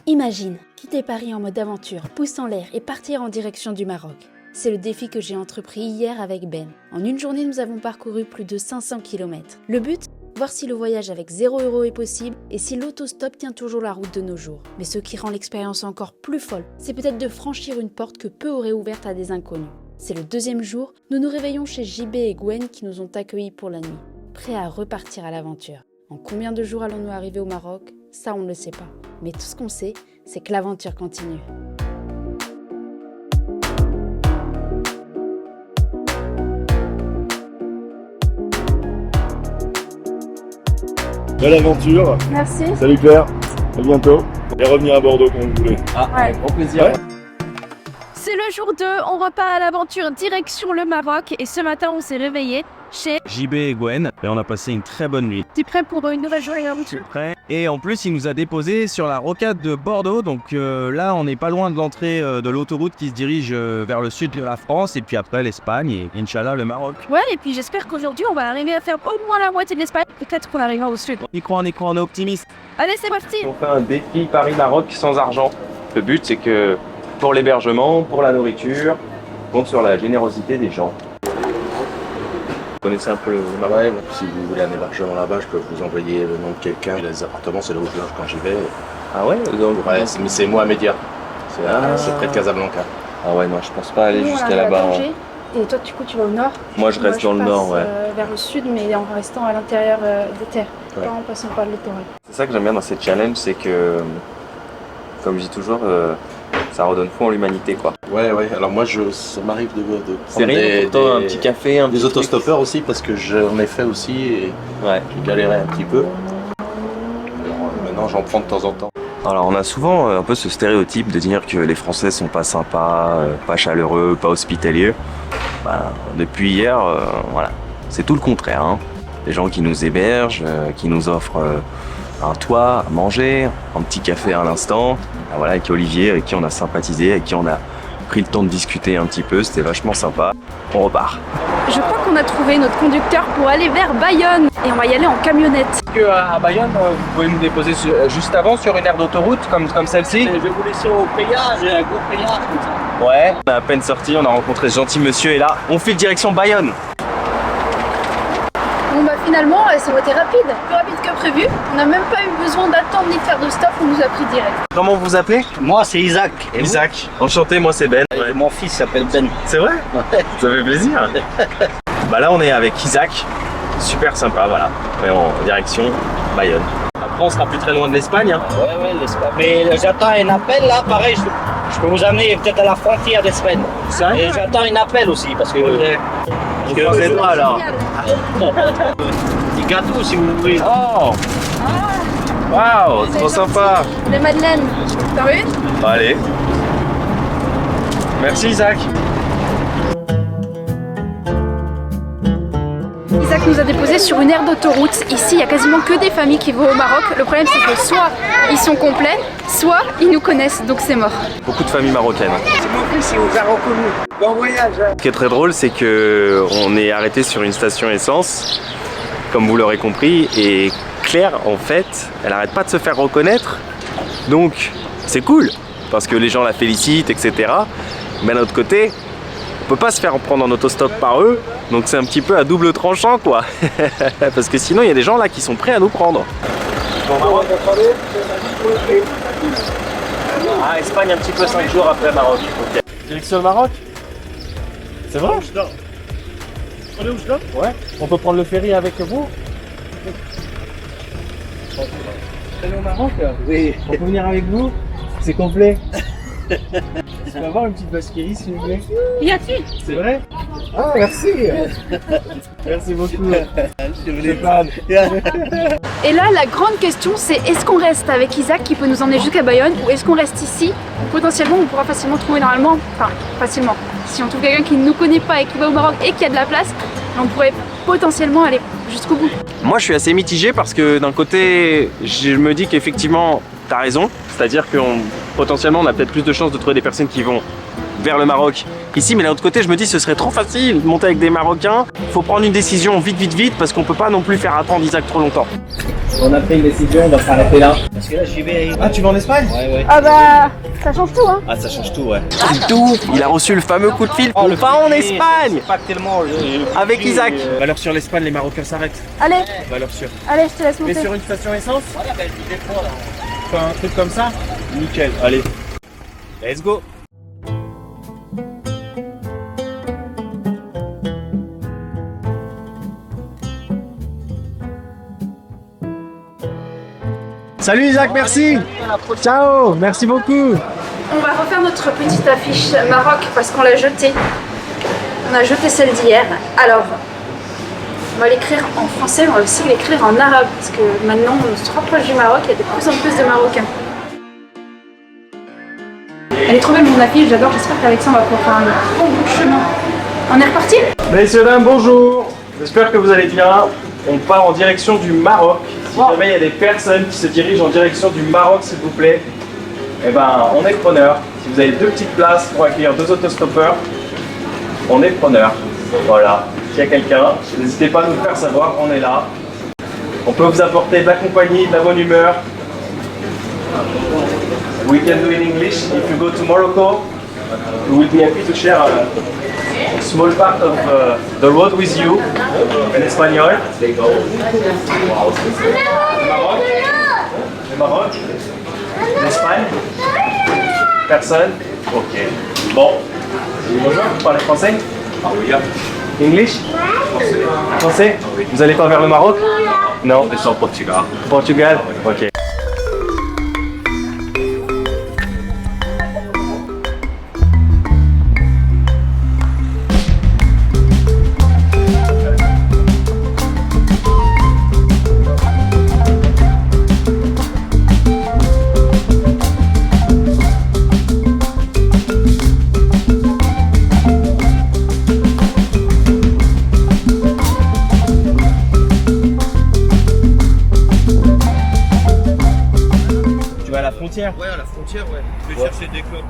Imagine, quitter Paris en mode aventure, pouce en l'air et partir en direction du Maroc. C'est le défi que j'ai entrepris hier avec Ben. En une journée, nous avons parcouru plus de 500 km. Le but ? Voir si le voyage avec 0 € est possible et si l'autostop tient toujours la route de nos jours. Mais ce qui rend l'expérience encore plus folle, c'est peut-être de franchir une porte que peu auraient ouverte à des inconnus. C'est le deuxième jour, nous nous réveillons chez JB et Gwen qui nous ont accueillis pour la nuit, prêts à repartir à l'aventure. En combien de jours allons-nous arriver au Maroc ? Ça, on ne le sait pas. Mais tout ce qu'on sait, c'est que l'aventure continue. Belle aventure. Merci. Salut Claire. À bientôt. Et revenir à Bordeaux quand vous voulez. Ouais. Grand plaisir. Ouais. C'est le jour 2, on repart à l'aventure direction le Maroc et ce matin on s'est réveillé chez JB et Gwen et on a passé une très bonne nuit. T'es prêt pour une nouvelle journée d'aventure? Prêt. Et en plus il nous a déposé sur la rocade de Bordeaux, donc là on n'est pas loin de l'entrée de l'autoroute qui se dirige vers le sud de la France et puis après l'Espagne et Inch'Allah le Maroc. Ouais, et puis j'espère qu'aujourd'hui on va arriver à faire au moins la moitié de l'Espagne, peut-être qu'on arrivera au sud. On y croit, on est optimiste. Allez, c'est parti. On fait un défi Paris-Maroc sans argent. Le but c'est que pour l'hébergement, pour la nourriture, on compte sur la générosité des gens. Vous connaissez un peu le Maroc? Ouais, si vous voulez un hébergement là-bas, je peux vous envoyer le nom de quelqu'un. Les appartements, c'est là où je loge quand j'y vais. Ah ouais, donc, Ouais, mais c'est moi à Média. C'est près de Casablanca. Ah ouais, non, je pense pas aller Nous, on jusqu'à arrive à là-bas. Tanger, et toi, du coup, tu vas au nord. Moi, je reste dans le passe, nord, ouais. Vers le sud, mais en restant à l'intérieur des terres, Ouais. pas en passant par le littoral. C'est ça que j'aime bien dans cette challenge, c'est que, comme je dis toujours, ça redonne foi en l'humanité, quoi. Ouais, alors moi, ça m'arrive de C'est prendre rien pour toi, un petit café, un des petit autostoppeurs aussi, parce que j'en ai fait aussi et truc. Ouais. j'ai galéré un petit peu. Alors, maintenant, j'en prends de temps en temps. Alors on a souvent un peu ce stéréotype de dire que les Français sont pas sympas, pas chaleureux, pas hospitaliers. Depuis hier, voilà, c'est tout le contraire. Hein. Des gens qui nous hébergent, qui nous offrent un toit à manger, un petit café à l'instant. Voilà, avec Olivier, avec qui on a sympathisé, avec qui on a pris le temps de discuter un petit peu, c'était vachement sympa. On repart. Je crois qu'on a trouvé notre conducteur pour aller vers Bayonne, et on va y aller en camionnette. Est-ce qu'à Bayonne, vous pouvez nous déposer juste avant sur une aire d'autoroute comme celle-ci? Je vais vous laisser au péage, un gros péage comme ça. Ouais. On a à peine sorti, on a rencontré ce gentil monsieur et là, on file direction Bayonne. Bon bah finalement, ça a été rapide, plus rapide que prévu. On n'a même pas eu besoin d'attendre ni de faire de stop, on nous a pris direct. Comment vous appelez? Moi, c'est Isaac. Et vous? Enchanté, moi c'est Ben. Et mon fils s'appelle Ben. C'est vrai? Ouais. Ça fait plaisir. Bah là on est avec Isaac, super sympa, voilà. Et en direction Bayonne. Après on sera plus très loin de l'Espagne. Hein. Ouais, l'Espagne. Mais j'attends un appel là, pareil, je peux vous amener peut-être à la frontière d'Espagne. Et j'attends un appel aussi parce que. Parce que vous êtes là alors. Des gâteaux si vous voulez. Oh! Waouh, trop sympa! Les madeleines, t'en veux une? Bon, allez. Merci Isaac. Isaac nous a déposé sur une aire d'autoroute. Ici, il n'y a quasiment que des familles qui vont au Maroc. Le problème, c'est que soit ils sont complets, soit ils nous connaissent, donc c'est mort. Beaucoup de familles marocaines. C'est mon fils, il vous a reconnu. Bon voyage. Ce qui est très drôle, c'est que on est arrêté sur une station essence, comme vous l'aurez compris, et Claire, en fait, elle arrête pas de se faire reconnaître. Donc, c'est cool, parce que les gens la félicitent, etc. Mais d'un autre côté, on peut pas se faire prendre en autostop par eux, donc c'est un petit peu à double tranchant, quoi. Parce que sinon, il y a des gens là qui sont prêts à nous prendre. Ah, Espagne un petit peu 5 jours après Maroc. Okay. Direction le Maroc? C'est vrai? On est où là? Ouais. On peut prendre le ferry avec vous? Allez au Maroc? Oui. On peut venir avec vous? C'est complet. Je peux avoir une petite basquerie s'il vous plaît? Y a-t-il? C'est vrai? Ah merci! Merci beaucoup. Stéphane. Et là, la grande question, c'est est-ce qu'on reste avec Isaac qui peut nous emmener jusqu'à Bayonne ou est-ce qu'on reste ici? Potentiellement, on pourra facilement trouver normalement, enfin facilement, si on trouve quelqu'un qui ne nous connaît pas et qui va au Maroc et qui a de la place, on pourrait potentiellement aller jusqu'au bout. Moi je suis assez mitigé parce que d'un côté je me dis qu'effectivement t'as raison, c'est-à-dire qu'on potentiellement on a peut-être plus de chances de trouver des personnes qui vont vers le Maroc ici, mais d'un autre côté je me dis ce serait trop facile de monter avec des Marocains. Faut prendre une décision vite parce qu'on peut pas non plus faire attendre Isaac trop longtemps. On a pris une décision, on va s'arrêter là. Parce que là, j'y vais. Ah, tu vas en Espagne? Ouais. Ah bah, ça change tout, hein. Ah, ça change tout, ouais. Tout, il a reçu le fameux coup de fil. On va en Espagne Pas tellement. avec Isaac. Valeur sûre l'Espagne, les Marocains s'arrêtent. Allez, Valeur sûre. allez, je te laisse Mais monter. sur une station essence? Voilà, ben, je vais prendre, là. Enfin, un truc comme ça? Nickel, allez. Let's go. Salut Isaac, merci. Ciao, merci beaucoup. On va refaire notre petite affiche Maroc parce qu'on l'a jetée. On a jeté celle d'hier. Alors, on va l'écrire en français, on va aussi l'écrire en arabe parce que maintenant on se rapproche du Maroc, il y a de plus en plus de Marocains. Elle est trop belle mon affiche, j'adore, j'espère qu'avec ça on va pouvoir faire un bon bout de chemin. On est reparti? Messieurs, dames, bonjour. J'espère que vous allez bien. On part en direction du Maroc. Si jamais il y a des personnes qui se dirigent en direction du Maroc, s'il vous plaît, eh ben, on est preneur. Si vous avez 2 petites places pour accueillir 2 autostoppeurs, on est preneur. Voilà. S'il y a quelqu'un, n'hésitez pas à nous faire savoir, on est là. On peut vous apporter de la compagnie, de la bonne humeur. We can do in English. If you go to Morocco, we will be happy to share a small part of the road with you in espagnol. Le Maroc, l'Espagne, personne. Ok. Bon. Bonjour, vous parlez français? Ah oui. English? Français? Vous allez pas vers le Maroc? Non. Je suis au Portugal. Portugal? Ok. Ouais, à la frontière, ouais. Je vais chercher des clubs.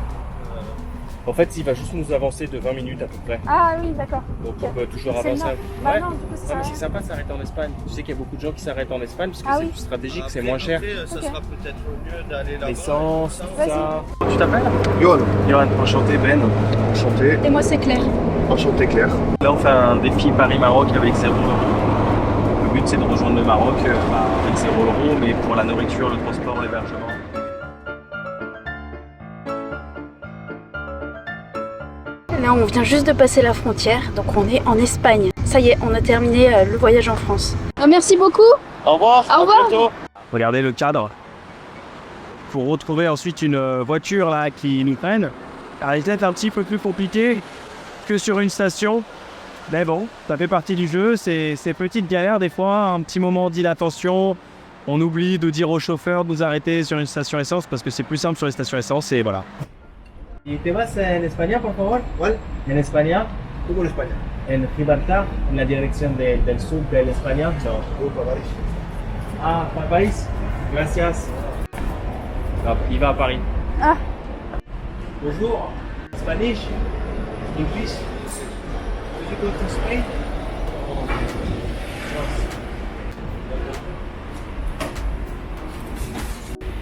En fait, il va juste nous avancer de 20 minutes à peu près. Ah oui, d'accord. Donc on peut toujours C'est le avancer. nord. Bah non, du coup, c'est Non, mais ça. c'est sympa de s'arrêter en Espagne. Tu sais qu'il y a beaucoup de gens qui s'arrêtent en Espagne parce que Ah c'est oui. plus stratégique, c'est Après, moins cher. Ça Ok. sera peut-être mieux d'aller là-bas. L'essence, tout Vas-y. ça. Tu t'appelles? Yoann, Johan, enchanté Ben. enchanté, Et moi, c'est Claire. enchanté Claire. Là, on fait un défi Paris-Maroc avec 0 €. Le but, c'est de rejoindre le Maroc avec 0 €, mais pour la nourriture, le transport, l'hébergement. Là, on vient juste de passer la frontière, donc on est en Espagne. Ça y est, on a terminé le voyage en France. Merci beaucoup. Au revoir. Au revoir. À bientôt. Regardez le cadre. Pour retrouver ensuite une voiture là qui nous prenne, ça est peut-être un petit peu plus compliqué que sur une station. Mais bon, ça fait partie du jeu. Ces petites galères, des fois, un petit moment d'inattention. On oublie de dire au chauffeur de nous arrêter sur une station essence parce que c'est plus simple sur les stations essence et voilà. ¿Y te vas en España, por favor? ¿Cuál? En España, ¿Cómo en España? en Gibraltar, en la dirección del sur de España. No. Voy para París. Ah, para París. Gracias. Ah, il va à Paris. Ah. Bonjour. Spanish. English. Will you go to Spain?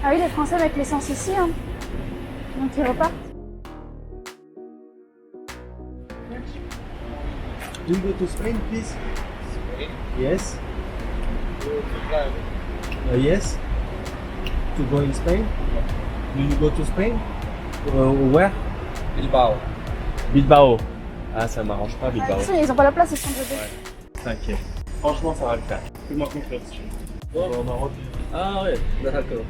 Ah oui, les Français avec l'essence ici, hein. Donc ils repartent. Do you go to Spain, please? Yes. Yes. To go in Spain? Do you go to Spain? Where? Bilbao. Bilbao. Ah, ça m'arrange pas, Bilbao. Ah, si, ils ont pas la place, ils sont dedans. T'inquiète. Franchement, ça va le faire. Fais-moi confiance. On va au Maroc. Ah ouais, d'accord.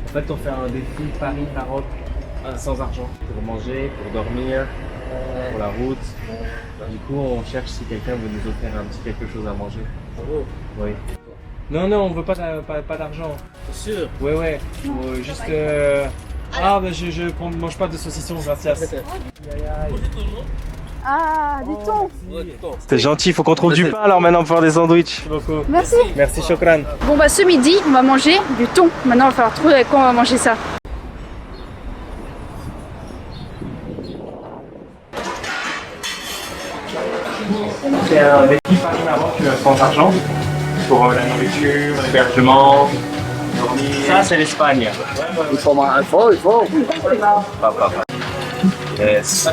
En fait, on fait un défi Paris-Maroc sans argent. Pour manger, pour dormir, pour la route. Du coup, on cherche si quelqu'un veut nous offrir un petit quelque chose à manger. Oui. Non, non, on veut pas d'argent. C'est sûr. Ouais, ouais. Juste. Ah, bah je mange pas de saucisson, gracias. Ah, du thon. C'est gentil, faut qu'on trouve du pain alors maintenant pour faire des sandwichs. Merci. Merci, Chokran. Bon bah ce midi, on va manger du thon. Maintenant, il va falloir trouver avec quoi on va manger ça. C'est un défi Paris-Maroc sans argent pour la nourriture, l'hébergement, dormir. Ça, c'est l'Espagne. Il faut. Yes.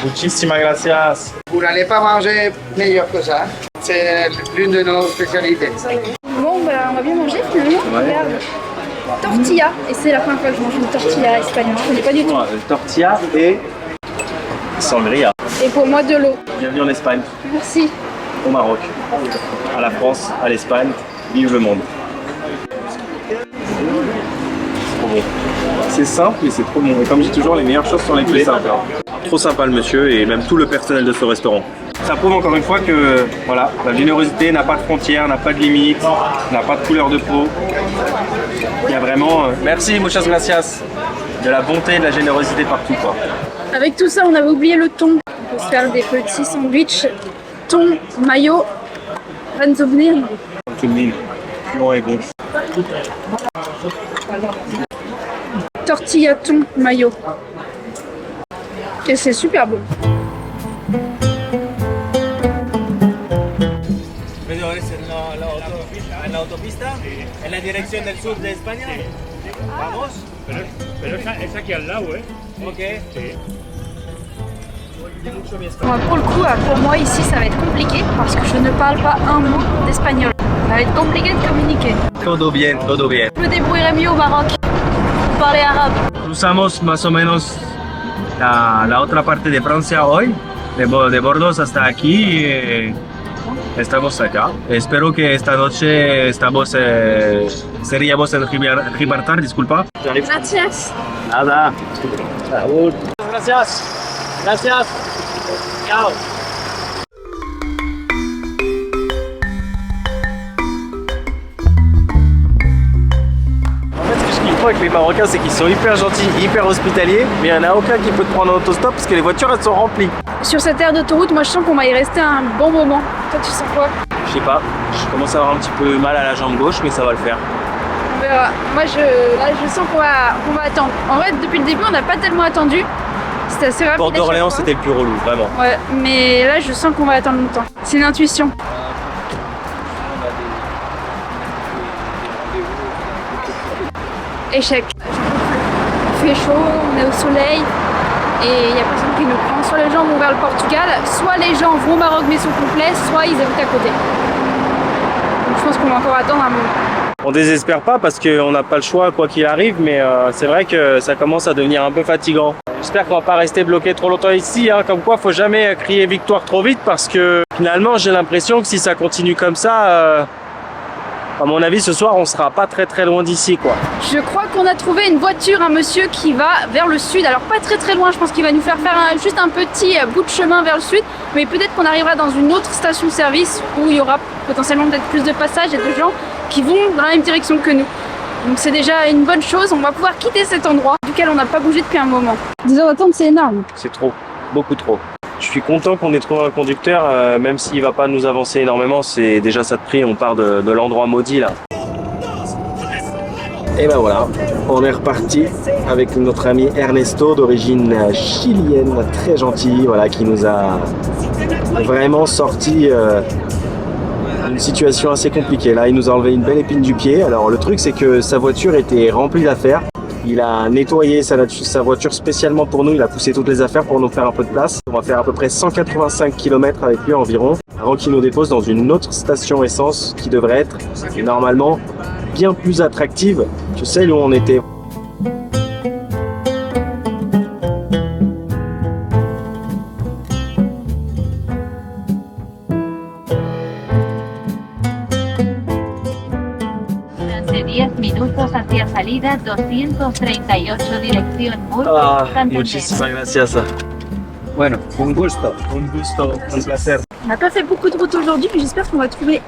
Muchísimas gracias. Vous n'allez pas manger meilleur que ça. C'est l'une de nos spécialités. Bon, bah, on va bien manger finalement. Regarde. Tortilla. Et c'est la première fois que je mange une tortilla espagnole. Je connais pas du tout. Tortilla et sangria. Et pour moi, de l'eau. Bienvenue en Espagne, Merci. au Maroc, à la France, à l'Espagne. Vive le monde. C'est trop bon. C'est simple mais c'est trop bon. Et comme je dis toujours, les meilleures choses sont les plus simples. Trop sympa le monsieur et même tout le personnel de ce restaurant. Ça prouve encore une fois que voilà, la générosité n'a pas de frontières, n'a pas de limites, n'a pas de couleur de peau. Il y a vraiment, merci, muchas gracias, de la bonté et de la générosité partout, quoi. Avec tout ça, on avait oublié le thon. On peut se faire des petits sandwichs. Thon, mayo, ranzobnir. Tout le monde, puant et bon. Tortilla, thon, mayo. Et c'est super bon. En la autopista, en la dirección del sur de España. Vamos. Pero es aquí al lado, ¿eh? Ok. Bon, pour le coup, pour moi ici, ça va être compliqué parce que je ne parle pas un mot d'espagnol. Ça va être compliqué de communiquer. Todo bien, todo bien. Je me débrouillerai mieux au Maroc pour parler arabe. Cruzamos más o menos la otra parte de Francia hoy, de Bordeaux hasta aquí. Estamos acá. Espero que esta noche seríamos en Gibraltar, disculpa. Gracias. Nada. Salud. Gracias. Gracias. Chao. En fait, ce que je kiffe avec les Marocains, c'est qu'ils sont hyper gentils, hyper hospitaliers, mais il n'y en a aucun qui peut te prendre en autostop parce que les voitures elles sont remplies. Sur cette aire d'autoroute, moi je sens qu'on va y rester un bon moment. Toi tu sens quoi? Je sais pas, je commence à avoir un petit peu mal à la jambe gauche, mais ça va le faire. On verra. Moi je sens qu'on va attendre. En vrai, depuis le début, on n'a pas tellement attendu. C'était assez rapide. Porte d'Orléans, c'était le plus relou, vraiment. Ouais, mais là je sens qu'on va attendre longtemps. C'est une intuition. Échec. Il fait chaud, on est au soleil et il n'y a personne qui nous prend. Soit les gens vont vers le Portugal, soit les gens vont au Maroc mais sont complets, soit ils habitent à côté. Donc je pense qu'on va encore attendre un moment. On désespère pas parce qu'on n'a pas le choix quoi qu'il arrive, mais c'est vrai que ça commence à devenir un peu fatigant. J'espère qu'on va pas rester bloqué trop longtemps ici, hein. Comme quoi faut jamais crier victoire trop vite parce que finalement j'ai l'impression que si ça continue comme ça, à mon avis ce soir on sera pas très loin d'ici quoi. Je crois qu'on a trouvé une voiture, un monsieur qui va vers le sud, alors pas très loin, je pense qu'il va nous faire juste un petit bout de chemin vers le sud, mais peut-être qu'on arrivera dans une autre station-service où il y aura potentiellement peut-être plus de passages et de gens qui vont dans la même direction que nous. Donc c'est déjà une bonne chose, on va pouvoir quitter cet endroit duquel on n'a pas bougé depuis un moment. 10 heures d'attente, c'est énorme. C'est trop, beaucoup trop. Je suis content qu'on ait trouvé un conducteur, même s'il va pas nous avancer énormément, c'est déjà ça de prix, on part de l'endroit maudit là. Et ben voilà, on est reparti avec notre ami Ernesto d'origine chilienne, très gentil, voilà, qui nous a vraiment sorti d'une situation assez compliquée. Là, il nous a enlevé une belle épine du pied. Alors le truc, c'est que sa voiture était remplie d'affaires. Il a nettoyé sa voiture spécialement pour nous, il a poussé toutes les affaires pour nous faire un peu de place. On va faire à peu près 185 km avec lui environ, avant qu'il nous dépose dans une autre station essence qui devrait être normalement bien plus attractive que celle où on était. De 10 minutos hacia salida 238 dirección Ah, Santander. muchísimas gracias. Bueno, un gusto. Un gusto, un placer. On n'a pas fait beaucoup de route aujourd'hui, mais j'espère qu'on va trouver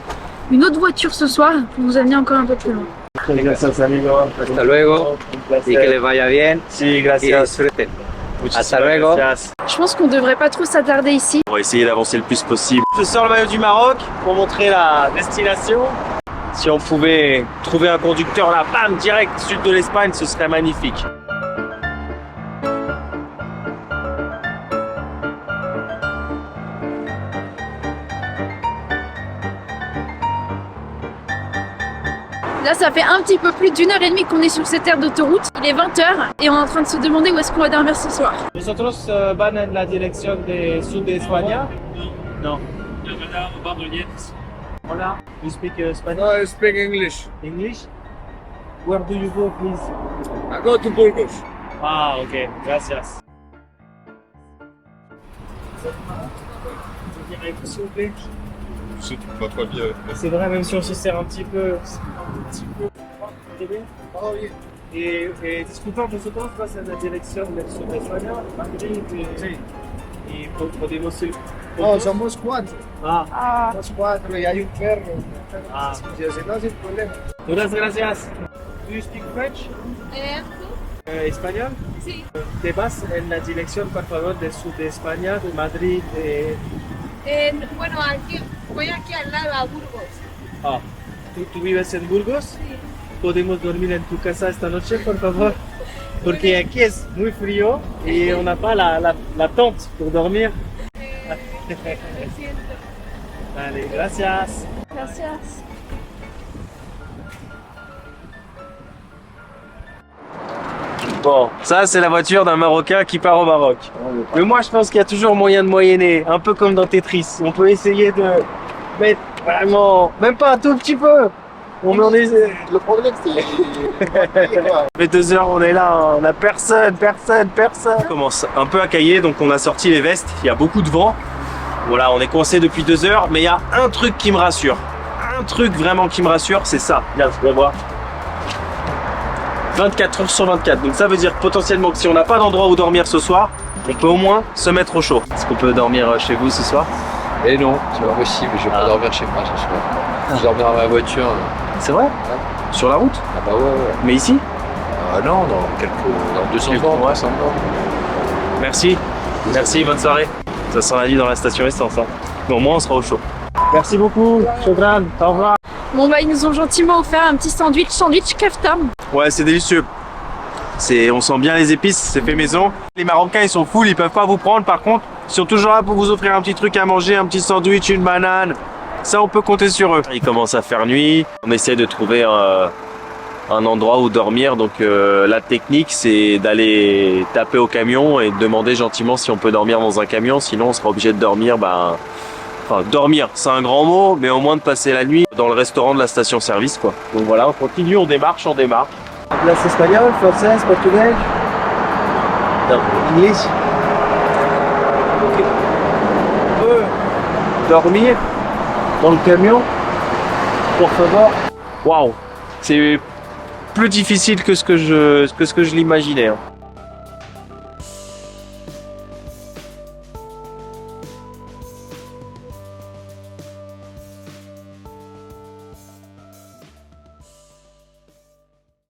une autre voiture ce soir pour nous amener encore un peu plus loin. Gracias, amigo. Hasta luego. Un Y que les vaya bien. Sí, Y gracias. disfruten. Muchísimas Hasta luego. gracias. Je pense qu'on devrait pas trop s'attarder ici. On va essayer d'avancer le plus possible. Je sors le maillot du Maroc pour montrer la destination. Si on pouvait trouver un conducteur là, bam, direct sud de l'Espagne, ce serait magnifique. Là, ça fait un petit peu plus d'1h30 qu'on est sur cette aire d'autoroute. Il est 20h et on est en train de se demander où est-ce qu'on va dormir ce soir. Nosotros van en la dirección de sur de España. No. Hola. You speak Spanish? No, I speak English. English? Where do you go, please? I go to Burgos. Ah, ok. Gracias. S'il vous plaît. C'est pas trop bien. C'est vrai, même si on se sert un petit peu. Oh, yeah. Y disculpa, nosotros vas en la dirección del sur de España, Madrid, y podemos ir. No, somos 4. Ah, Somos 4 y hay un perro. Ah. Si no, sin problema. muchas gracias. Do you speak French? ¿Español? Sí. ¿Te vas en la dirección, por favor, del sur de España, de Madrid? Bueno, voy aquí al lado a Burgos. Ah, ¿tú vives en Burgos? Sí. ¿Podemos dormir en tu casa esta noche, por favor? Porque aquí es muy frío y on n'a pas la tente pour dormir. Lo siento. Vale, gracias. Gracias. Bon, ça c'est la voiture d'un Marocain qui part au Maroc. Mais moi je pense qu'il y a toujours moyen de moyenner, un peu comme dans Tetris. On peut essayer de mettre vraiment, même pas un tout petit peu. On en est... Le problème, c'est. Ça fait 2 heures, on est là, on a personne. On commence un peu à cailler, donc on a sorti les vestes, il y a beaucoup de vent. Voilà, on est coincé depuis 2 heures, mais il y a un truc qui me rassure. Un truc vraiment qui me rassure, c'est ça. Regarde, tu vas voir. 24 heures sur 24, donc ça veut dire potentiellement que si on n'a pas d'endroit où dormir ce soir, on peut au moins se mettre au chaud. Est-ce qu'on peut dormir chez vous ce soir? Et non, c'est pas possible, je vais pas dormir chez moi ce soir. Je vais dormir dans ma voiture. C'est vrai? Sur la route? Ah bah ouais. Mais ici? Ah non, dans 200 bornes, 300 bornes. Merci. Merci, bonne soirée. Ça sent la vie dans la station essence. Hein. Mais au moins on sera au chaud. Merci beaucoup, Shukran. Au revoir. Bon bah ils nous ont gentiment offert un petit sandwich kefta. Ouais, c'est délicieux. On sent bien les épices, c'est fait maison. Les Marocains, ils sont full, ils peuvent pas vous prendre. Par contre, ils sont toujours là pour vous offrir un petit truc à manger, un petit sandwich, une banane. Ça, on peut compter sur eux. Il commence à faire nuit. On essaie de trouver un endroit où dormir. Donc, la technique, c'est d'aller taper au camion et de demander gentiment si on peut dormir dans un camion. Sinon, on sera obligé de dormir, enfin, dormir, c'est un grand mot, mais au moins de passer la nuit dans le restaurant de la station-service, quoi. Donc voilà, on continue, on démarche. Place espagnole, française, portugais. Non, English. Ok. On peut dormir dans le camion, pour favor. Waouh, c'est plus difficile que ce que je l'imaginais. Hein.